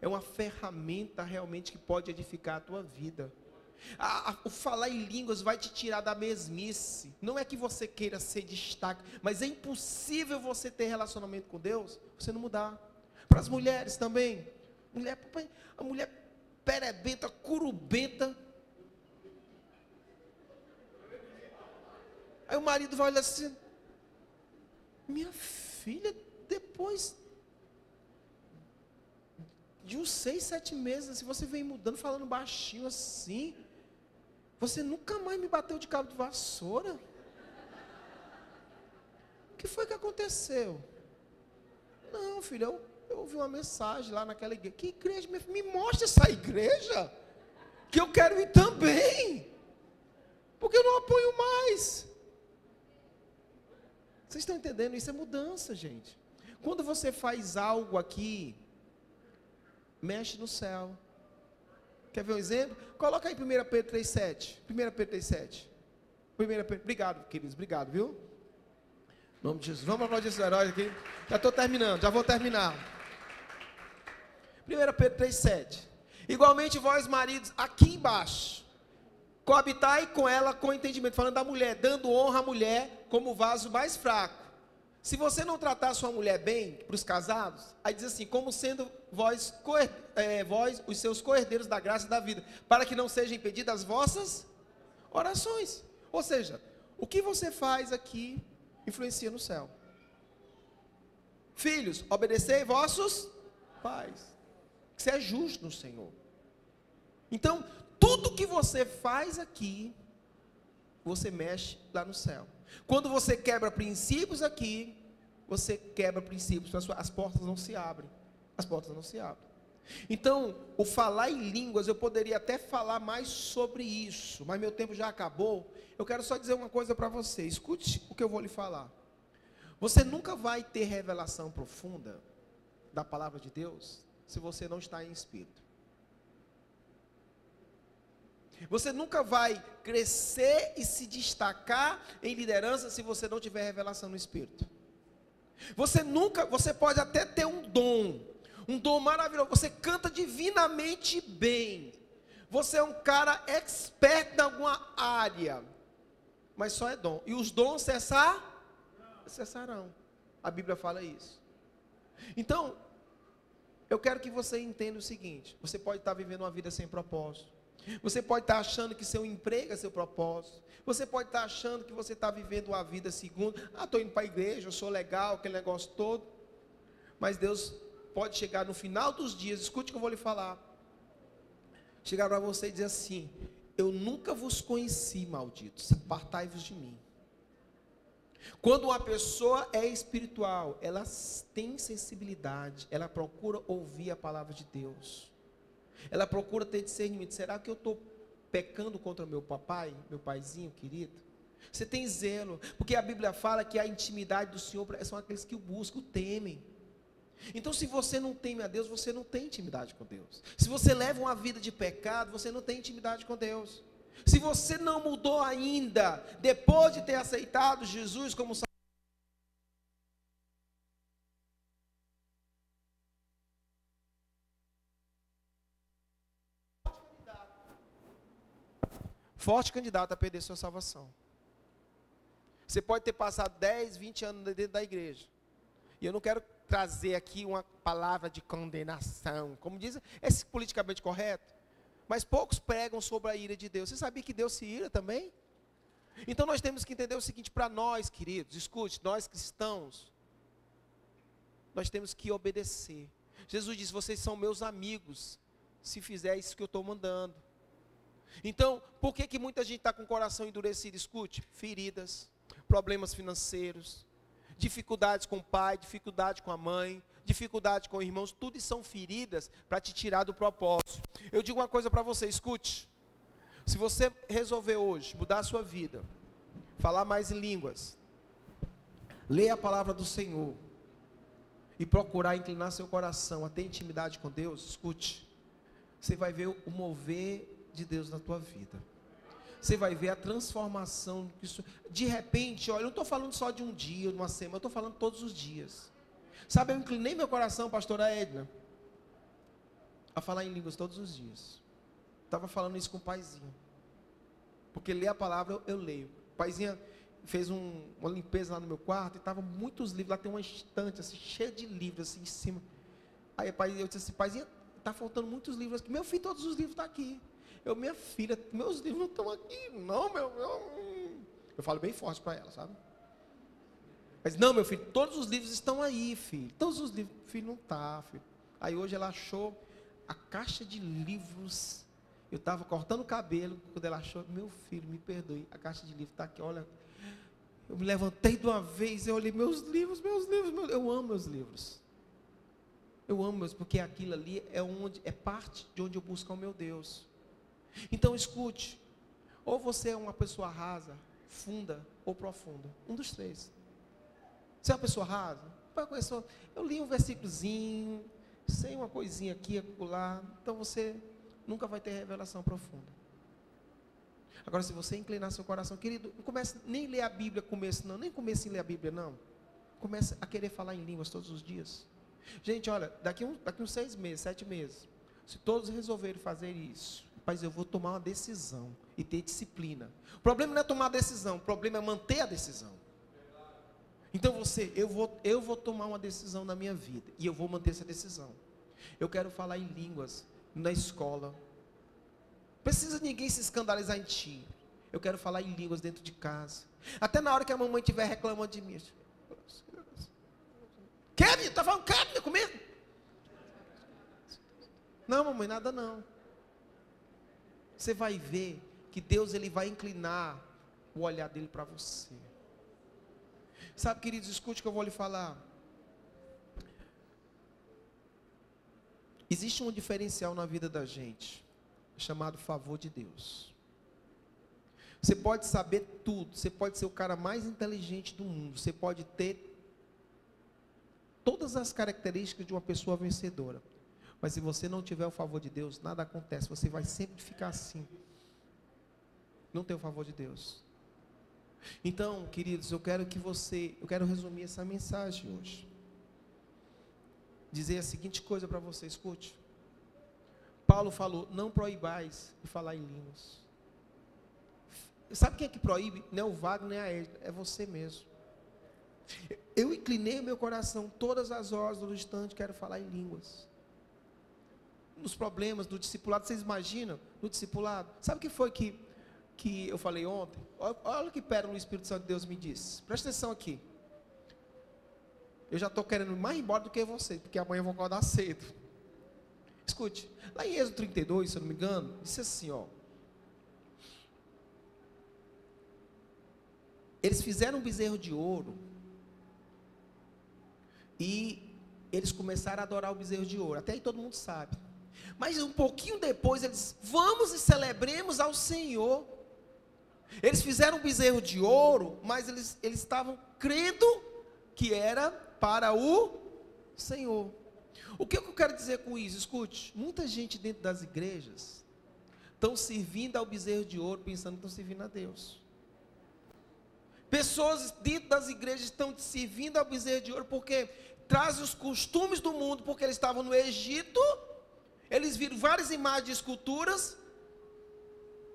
é uma ferramenta realmente que pode edificar a tua vida. O falar em línguas vai te tirar da mesmice. Não é que você queira ser destaque, mas é impossível você ter relacionamento com Deus, você não mudar. Para as mulheres também, a mulher perebenta, curubenta, aí o marido vai olhar assim: minha filha, depois de uns 6, 7 meses, se você vem mudando, falando baixinho assim, você nunca mais me bateu de cabo de vassoura? O que foi que aconteceu? Não, filho, eu ouvi uma mensagem lá naquela igreja. Que igreja? Me mostra essa igreja, que eu quero ir também, porque eu não apoio mais. Vocês estão entendendo? Isso é mudança, gente. Quando você faz algo aqui, mexe no céu. Quer ver um exemplo? Coloca aí 1 Pedro 3,7. 1 Pedro 3,7. Obrigado, queridos. Obrigado, viu? Em nome de Jesus. Vamos aplaudir esses heróis aqui. Já estou terminando, já vou terminar. 1 Pedro 3,7. Igualmente vós, maridos, aqui embaixo, coabitai com ela com entendimento. Falando da mulher, dando honra à mulher como vaso mais fraco. Se você não tratar a sua mulher bem, para os casados, aí diz assim: como sendo vós, os seus coerdeiros da graça e da vida, para que não sejam impedidas as vossas orações. Ou seja, o que você faz aqui influencia no céu. Filhos, obedecei vossos pais, que você é justo no Senhor. Então, tudo que você faz aqui, você mexe lá no céu. Quando você quebra princípios aqui, você quebra princípios, as portas não se abrem. As portas não se abrem. Então, o falar em línguas, eu poderia até falar mais sobre isso, mas meu tempo já acabou. Eu quero só dizer uma coisa para você, escute o que eu vou lhe falar. Você nunca vai ter revelação profunda da palavra de Deus, se você não está em espírito. Você nunca vai crescer e se destacar em liderança se você não tiver revelação no Espírito. Você pode até ter um dom. Um dom maravilhoso. Você canta divinamente bem. Você é um cara expert em alguma área. Mas só é dom. E os dons cessarão. A Bíblia fala isso. Então, eu quero que você entenda o seguinte. Você pode estar vivendo uma vida sem propósito. Você pode estar achando que seu emprego é seu propósito. Você pode estar achando que você está vivendo uma vida segundo. Estou indo para a igreja, eu sou legal, aquele negócio todo. Mas Deus pode chegar no final dos dias, escute o que eu vou lhe falar. Chegar para você e dizer assim: eu nunca vos conheci, malditos, apartai-vos de mim. Quando uma pessoa é espiritual, ela tem sensibilidade, ela procura ouvir a palavra de Deus. Ela procura ter discernimento. Será que eu estou pecando contra meu papai, meu paizinho querido? Você tem zelo, porque a Bíblia fala que a intimidade do Senhor são aqueles que o buscam, o temem. Então, se você não teme a Deus, você não tem intimidade com Deus. Se você leva uma vida de pecado, você não tem intimidade com Deus. Se você não mudou ainda, depois de ter aceitado Jesus como Salvador, forte candidato a perder sua salvação. Você pode ter passado 10, 20 anos dentro da igreja. E eu não quero trazer aqui uma palavra de condenação, como diz, é politicamente correto. Mas poucos pregam sobre a ira de Deus. Você sabia que Deus se ira também? Então nós temos que entender o seguinte, para nós, queridos, escute, nós cristãos, nós temos que obedecer. Jesus disse: vocês são meus amigos, se fizer isso que eu estou mandando. Então, por que muita gente está com o coração endurecido? Escute, feridas, problemas financeiros, dificuldades com o pai, dificuldade com a mãe, dificuldade com irmãos, tudo são feridas para te tirar do propósito. Eu digo uma coisa para você, escute. Se você resolver hoje mudar a sua vida, falar mais em línguas, ler a palavra do Senhor e procurar inclinar seu coração a ter intimidade com Deus, escute, você vai ver o mover de Deus na tua vida. Você vai ver a transformação. De repente, olha, eu não estou falando só de um dia, de uma semana, eu estou falando todos os dias. Sabe, eu inclinei meu coração, pastora Edna, a falar em línguas todos os dias. Estava falando isso com o paizinho. Porque ler a palavra eu leio. O paizinho fez uma limpeza lá no meu quarto e estavam muitos livros. Lá tem uma estante assim, cheia de livros assim em cima. Aí eu disse assim: paizinho, está faltando muitos livros aqui. Meu filho, todos os livros estão aqui. Minha filha, meus livros não estão aqui, não, Eu falo bem forte para ela, sabe? Mas não, meu filho, todos os livros estão aí, filho. Todos os livros, filho, não está, filho. Aí hoje ela achou a caixa de livros. Eu estava cortando o cabelo, quando ela achou, meu filho, me perdoe, a caixa de livros está aqui, olha. Eu me levantei de uma vez, eu olhei, meus livros. Eu amo meus livros. Eu amo meus, porque aquilo ali é parte de onde eu busco o meu Deus. Então escute, ou você é uma pessoa rasa, funda ou profunda, um dos três. Você é uma pessoa rasa? Eu li um versículozinho, sei uma coisinha aqui, acolá, então você nunca vai ter revelação profunda. Agora, se você inclinar seu coração, querido, não comece nem a ler a Bíblia começo não, nem comece a ler a Bíblia não, comece a querer falar em línguas todos os dias. Gente, olha, daqui uns 6 meses, 7 meses, se todos resolverem fazer isso, mas eu vou tomar uma decisão e ter disciplina. O problema não é tomar a decisão, o problema é manter a decisão. Então eu vou tomar uma decisão na minha vida e eu vou manter essa decisão. Eu quero falar em línguas na escola. Não precisa ninguém se escandalizar em ti. Eu quero falar em línguas dentro de casa. Até na hora que a mamãe estiver reclamando de mim. Quer, menino? Está falando, quer, menino, comigo? Não, mamãe, nada não. Você vai ver que Deus ele vai inclinar o olhar dele para você. Sabe, queridos, escute o que eu vou lhe falar. Existe um diferencial na vida da gente, chamado favor de Deus. Você pode saber tudo, você pode ser o cara mais inteligente do mundo, você pode ter todas as características de uma pessoa vencedora. Mas se você não tiver o favor de Deus, nada acontece. Você vai sempre ficar assim. Não tem o favor de Deus. Então, queridos, eu quero resumir essa mensagem hoje. dizer a seguinte coisa para você, escute. Paulo falou, não proibais de falar em línguas. Sabe quem é que proíbe? Não é o Wagner, nem a Edna, é você mesmo. Eu inclinei o meu coração, todas as horas do instante, quero falar em línguas. Nos problemas do discipulado, vocês imaginam? No discipulado, sabe o que foi que eu falei ontem? Olha que pérola o Espírito Santo de Deus me disse. Presta atenção aqui. Eu já estou querendo ir mais embora do que vocês, porque amanhã eu vou acordar cedo. Escute, lá em Êxodo 32, se eu não me engano, disse assim, ó. Eles fizeram um bezerro de ouro e eles começaram a adorar o bezerro de ouro. Até aí todo mundo sabe. Mas um pouquinho depois eles, vamos e celebremos ao Senhor. Eles fizeram um bezerro de ouro, mas eles estavam crendo que era para o Senhor. O que eu quero dizer com isso? Escute, muita gente dentro das igrejas estão servindo ao bezerro de ouro, pensando que estão servindo a Deus. Pessoas dentro das igrejas estão servindo ao bezerro de ouro porque trazem os costumes do mundo, porque eles estavam no Egito, eles viram várias imagens de esculturas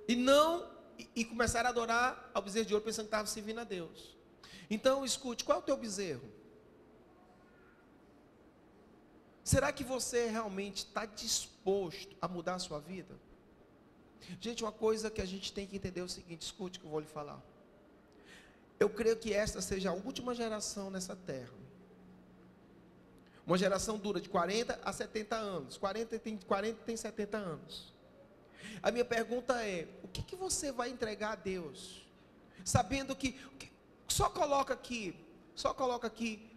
e começaram a adorar ao bezerro de ouro pensando que estavam servindo a Deus. Então escute, qual é o teu bezerro? Será que você realmente está disposto a mudar a sua vida? Gente, uma coisa que a gente tem que entender é o seguinte, escute o que eu vou lhe falar. Eu creio que esta seja a última geração nessa terra. Uma geração dura de 40 a 70 anos. 40 tem 70 anos. A minha pergunta é, o que você vai entregar a Deus? Sabendo que só coloca aqui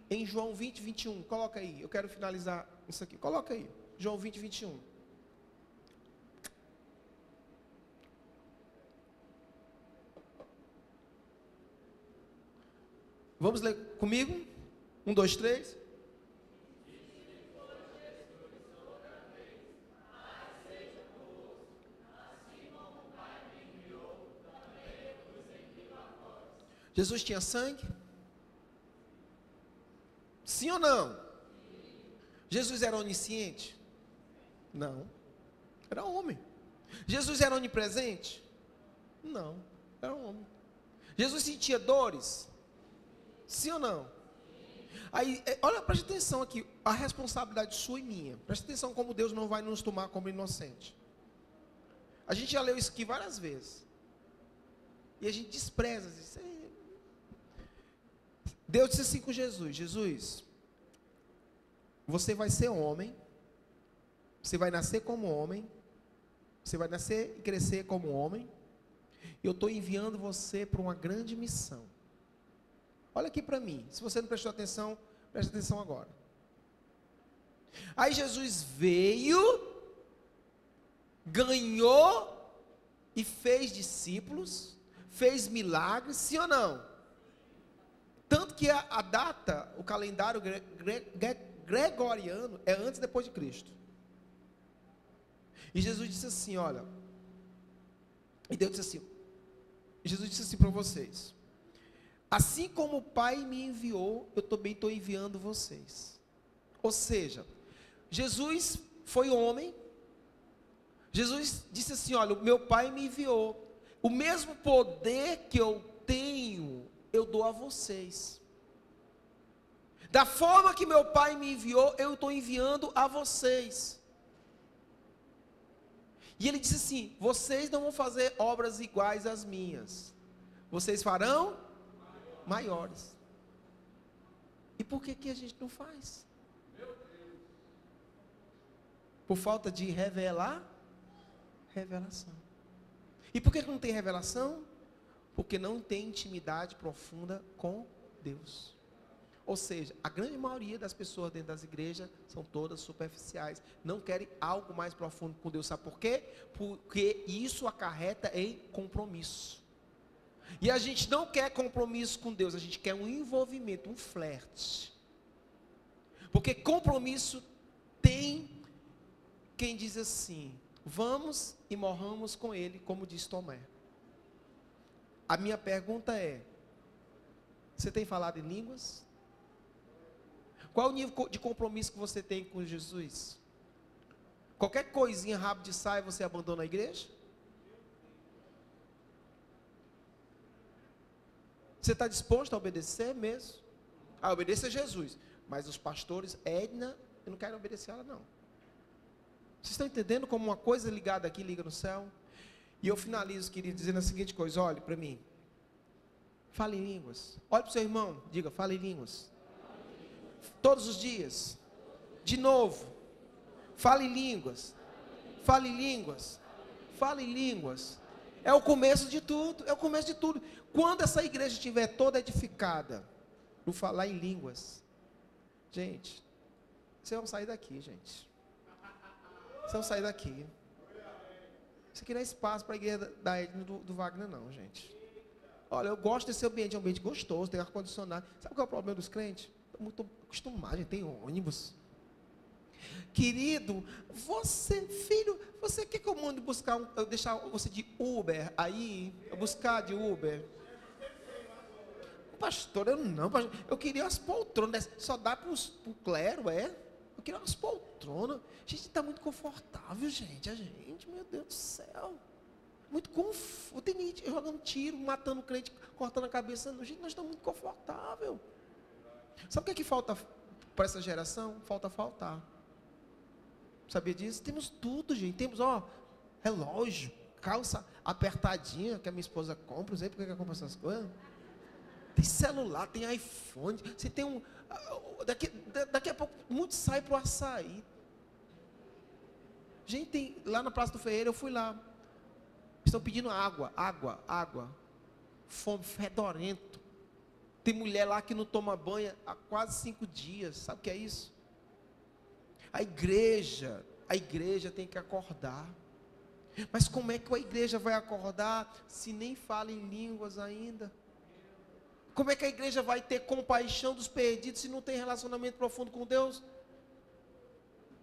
em João 20, 21. Coloca aí, eu quero finalizar isso aqui. Coloca aí, João 20, 21. Vamos ler comigo? 1, 2, 3. Jesus tinha sangue? Sim ou não? Jesus era onisciente? Não. Era homem. Jesus era onipresente? Não. Era homem. Jesus sentia dores? Sim ou não? Aí, olha, preste atenção aqui, a responsabilidade sua e minha. Preste atenção como Deus não vai nos tomar como inocente. A gente já leu isso aqui várias vezes. E a gente despreza isso. Deus disse assim com Jesus: Jesus, você vai ser homem, você vai nascer como homem, você vai nascer e crescer como homem, e eu estou enviando você para uma grande missão. Olha aqui para mim, se você não prestou atenção, preste atenção agora. Aí Jesus veio, ganhou e fez discípulos, fez milagres, sim ou não? Tanto que a data, o calendário gregoriano é antes e depois de Cristo. E Jesus disse assim, olha, e Deus disse assim, Jesus disse assim para vocês: assim como o Pai me enviou, eu também estou enviando vocês. Ou seja, Jesus foi homem. Jesus disse assim, olha, o meu Pai me enviou. O mesmo poder que eu tenho, eu dou a vocês. Da forma que meu Pai me enviou, eu estou enviando a vocês. E ele disse assim, vocês não vão fazer obras iguais às minhas. Vocês farão maiores. E por que a gente não faz? Por falta de revelação. E por que não tem revelação? Porque não tem intimidade profunda com Deus. Ou seja, a grande maioria das pessoas dentro das igrejas são todas superficiais. Não querem algo mais profundo com Deus. Sabe por quê? Porque isso acarreta em compromisso. E a gente não quer compromisso com Deus, a gente quer um envolvimento, um flerte. Porque compromisso tem quem diz assim, vamos e morramos com ele, como diz Tomé. A minha pergunta é, você tem falado em línguas? Qual é o nível de compromisso que você tem com Jesus? Qualquer coisinha rápido de saia, você abandona a igreja? Você está disposto a obedecer mesmo? Ah, obedeça a Jesus. Mas os pastores, Edna, eu não quero obedecer a ela, não. Vocês estão entendendo como uma coisa ligada aqui liga no céu? E eu finalizo, querido, dizendo a seguinte coisa: olhe para mim. Fale em línguas. Olhe para o seu irmão, diga, fale em línguas. Todos os dias. De novo. Fale em línguas. Fale em línguas. Fale em línguas. É o começo de tudo. É o começo de tudo. Quando essa igreja estiver toda edificada, por falar em línguas, gente, vocês vão sair daqui, gente. Vocês vão sair daqui. Isso aqui não é espaço para a igreja da Edna do Wagner, não, gente. Olha, eu gosto desse ambiente, é um ambiente gostoso, tem ar-condicionado. Sabe qual é o problema dos crentes? Estão muito acostumados, tem ônibus. Querido, você, filho, você quer que eu mande buscar, eu deixar você de Uber aí, buscar de Uber? Pastor, eu não, pastor, eu queria umas poltronas, só dá para o clero, é? Eu queria umas poltronas. Gente, está muito confortável, gente, meu Deus do céu. Muito confortável, tem gente jogando tiro, matando crente, cortando a cabeça. Gente, nós estamos muito confortável. Sabe o que falta para essa geração? Falta faltar. Sabia disso? Temos tudo, gente. Temos, relógio, calça apertadinha, que a minha esposa compra. Não sei por que ela compra essas coisas. Tem celular, tem iPhone. Você tem um... Daqui a pouco, muitos saem para o açaí. Gente, lá na Praça do Ferreira, eu fui lá. Estão pedindo água. Fome, fedorento. Tem mulher lá que não toma banho há quase 5 dias. Sabe o que é isso? A igreja tem que acordar. Mas como é que a igreja vai acordar se nem fala em línguas ainda? Como é que a igreja vai ter compaixão dos perdidos se não tem relacionamento profundo com Deus?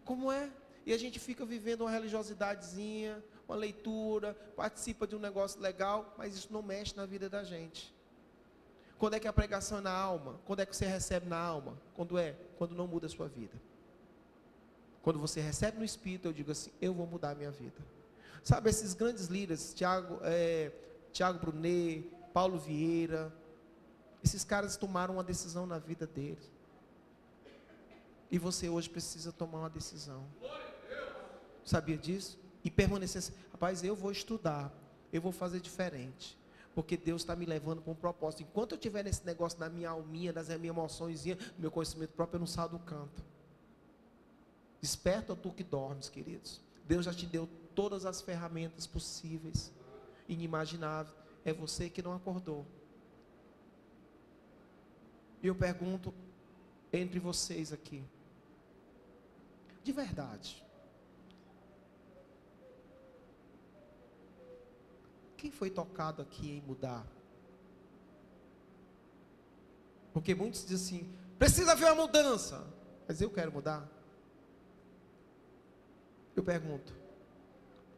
Como é? E a gente fica vivendo uma religiosidadezinha, uma leitura, participa de um negócio legal, mas isso não mexe na vida da gente. Quando é que a pregação é na alma? Quando é que você recebe na alma? Quando não muda a sua vida. Quando você recebe no Espírito, eu digo assim, eu vou mudar a minha vida. Sabe, esses grandes líderes, Tiago Brunet, Paulo Vieira, esses caras tomaram uma decisão na vida deles. E você hoje precisa tomar uma decisão. Sabia disso? E permanecer assim, rapaz, eu vou estudar, eu vou fazer diferente. Porque Deus está me levando para um propósito. Enquanto eu estiver nesse negócio na minha alminha, das minhas emoções, no meu conhecimento próprio, eu não saio do canto. Desperta tu que dormes, queridos. Deus já te deu todas as ferramentas possíveis, inimagináveis. É você que não acordou. E eu pergunto entre vocês aqui, de verdade, quem foi tocado aqui em mudar? Porque muitos dizem assim, precisa haver uma mudança, mas eu quero mudar. Eu pergunto,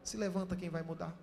se levanta quem vai mudar?